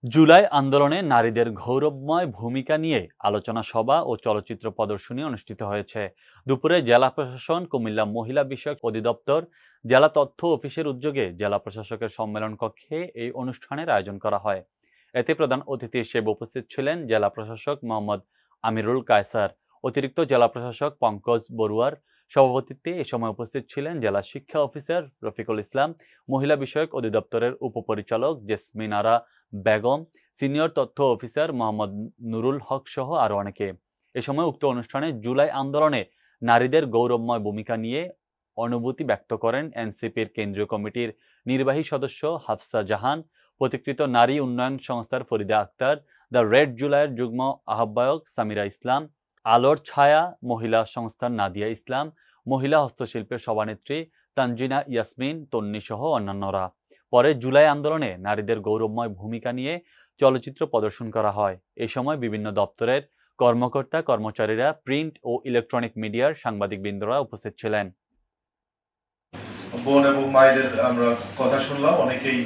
জুলাই আন্দোলনে নারীদের গৌরবময় ভূমিকা নিয়ে আলোচনা সভা ও চলচ্চিত্র প্রদর্শনী অনুষ্ঠিত হয়েছে। দুপুরে জেলা প্রশাসন, কুমিল্লা মহিলা বিষয়ক অধিদপ্তর, জেলা তথ্য অফিসের উদ্যোগে জেলা প্রশাসকের সম্মেলন কক্ষে এই অনুষ্ঠানের আয়োজন করা হয়। এতে প্রধান অতিথি হিসেবে উপস্থিত ছিলেন জেলা প্রশাসক মোহাম্মদ আমিরুল কায়সার। অতিরিক্ত জেলা প্রশাসক পঙ্কজ বড়ুয়ার সভাপতিত্বে এ সময় উপস্থিত ছিলেন জেলা শিক্ষা অফিসার রফিকুল ইসলাম, মহিলা বিষয়ক অধিদপ্তরের উপপরিচালক জেসমিন আরা বেগম, সিনিয়র তথ্য অফিসার মোহাম্মদ নুরুল হক সহ আরও অনেকে। এ সময় উক্ত অনুষ্ঠানে জুলাই আন্দোলনে নারীদের গৌরবময় ভূমিকা নিয়ে অনুভূতি ব্যক্ত করেন এনসিপির কেন্দ্রীয় কমিটির নির্বাহী সদস্য হাফসা জাহান, প্রতিকৃত নারী উন্নয়ন সংস্থার ফরিদা আক্তার, দ্য রেড জুলাইয়ের যুগ্ম আহ্বায়ক সামিরা ইসলাম, আলোর ছায়া মহিলা সংস্থার নাদিয়া ইসলাম, মহিলা হস্তশিল্পের সভানেত্রী তানজিনা ইয়াসমিন তন্নি সহ অন্যান্যরা। পরে জুলাই আন্দোলনে নারীদের গৌরবময় ভূমিকা নিয়ে চলচ্চিত্র প্রদর্শন করা হয়। এই সময় বিভিন্ন দপ্তরের কর্মকর্তা কর্মচারীরা, প্রিন্ট ও ইলেকট্রনিক মিডিয়ার সাংবাদিকবৃন্দরা উপস্থিত ছিলেন। বোন এবং মায়েদের আমরা কথা শুনলাম, অনেকেই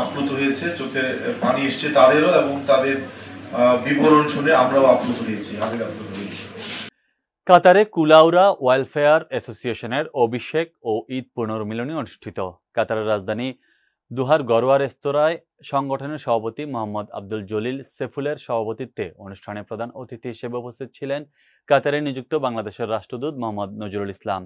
আপ্লুত হয়েছে, চোখে পানি এসছে তাদেরও, এবং তাদের বিবরণ শুনে আমরাও আপ্লুত হয়েছি, আবেগ আপ্লুত হয়েছি। কাতারে কুলাউড়া ওয়েলফেয়ার অ্যাসোসিয়েশনের অভিষেক ও ঈদ পুনর্মিলনী অনুষ্ঠিত। কাতারের রাজধানী দুহার গড়োয়া রেস্তোরাঁয় সংগঠনের সভাপতি মোহাম্মদ আব্দুল জলিল সেফুলের সভাপতিত্বে অনুষ্ঠানে প্রধান অতিথি হিসেবে উপস্থিত ছিলেন কাতারে নিযুক্ত বাংলাদেশের রাষ্ট্রদূত মোহাম্মদ নজরুল ইসলাম।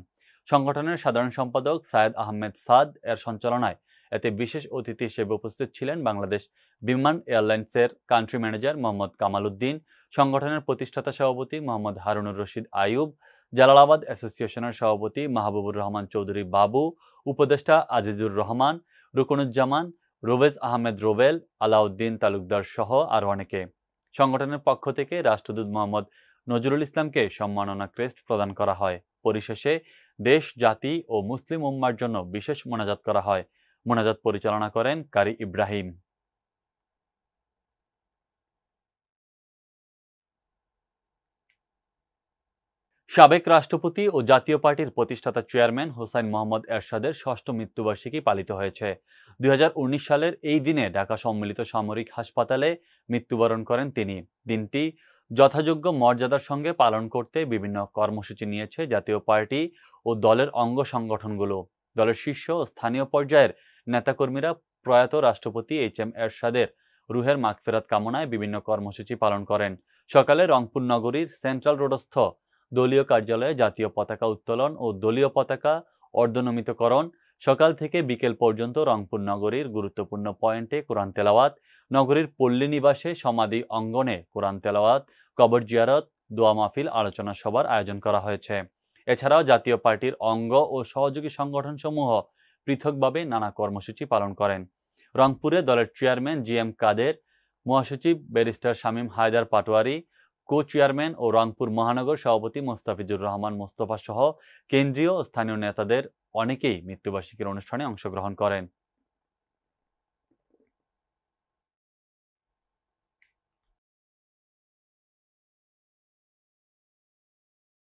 সংগঠনের সাধারণ সম্পাদক সায়েদ আহমেদ সাদ এর সঞ্চালনায় এতে বিশেষ অতিথি হিসেবে উপস্থিত ছিলেন বাংলাদেশ বিমান এয়ারলাইন্সের কান্ট্রি ম্যানেজার মোহাম্মদ কামাল উদ্দিন, সংগঠনের প্রতিষ্ঠাতা সভাপতি মোহাম্মদ হারুনুর রশিদ আইয়ুব, জালালাবাদ অ্যাসোসিয়েশনের সভাপতি মাহবুবুর রহমান চৌধুরী বাবু, উপদেষ্টা আজিজুর রহমান, রুকনুজ্জামান, রোবেজ আহমেদ রোবেল, আলাউদ্দিন তালুকদার সহ আরও অনেকে। সংগঠনের পক্ষ থেকে রাষ্ট্রদূত মোহাম্মদ নজরুল ইসলামকে সম্মাননা ক্রেস্ট প্রদান করা হয়। পরিশেষে দেশ, জাতি ও মুসলিম উম্মার জন্য বিশেষ মোনাজাত করা হয়। মোনাজাত পরিচালনা করেন কারি ইব্রাহিম। সাবেক রাষ্ট্রপতি ও জাতীয় পার্টির প্রতিষ্ঠাতা চেয়ারম্যান হোসাইন মোহাম্মদ এরশাদের ষষ্ঠ মৃত্যুবার্ষিকী পালিত হয়েছে। 2019 সালের এই দিনে ঢাকা সম্মিলিত সামরিক হাসপাতালে মৃত্যুবরণ করেন তিনি। দিনটি যথাযোগ্য মর্যাদার সঙ্গে পালন করতে বিভিন্ন কর্মসূচি নিয়েছে জাতীয় পার্টি ও দলের অঙ্গ সংগঠনগুলো। দলের শীর্ষ ও স্থানীয় পর্যায়ের নেতাকর্মীরা প্রয়াত রাষ্ট্রপতি এইচ.এম. এরশাদের রুহের মাগফিরাত কামনায় বিভিন্ন কর্মসূচি পালন করেন। সকালে রংপুর নগরীর সেন্ট্রাল রোডস্থ দলীয় কার্যালয়ে জাতীয় পতাকা উত্তোলন ও দলীয় পতাকা অর্ধনমিতকরণ, সকাল থেকে বিকেল পর্যন্ত রংপুর নগরীর গুরুত্বপূর্ণ পয়েন্টে কোরআন তেলাওয়াত, নগরীর পল্লী নিবাসে সমাধি অঙ্গনে কোরআন তেলাওয়াত, কবর জিয়ারত, দোয়া মাহফিল, আলোচনা সভার আয়োজন করা হয়েছে। এছাড়াও জাতীয় পার্টির অঙ্গ ও সহযোগী সংগঠনসমূহ পৃথকভাবে নানা কর্মসূচি পালন করেন। রংপুরে দলের চেয়ারম্যান জি.এম. কাদের, মহাসচিব ব্যারিস্টার শামীম হায়দার পাটোয়ারি, কো-চেয়ারম্যান ও রংপুর মহানগর সভাপতি মোস্তাফিজুর রহমান মোস্তফা সহ কেন্দ্রীয় ও স্থানীয় নেতাদের অনেকেই মৃত্যুবার্ষিকীর অনুষ্ঠানে অংশগ্রহণ করেন।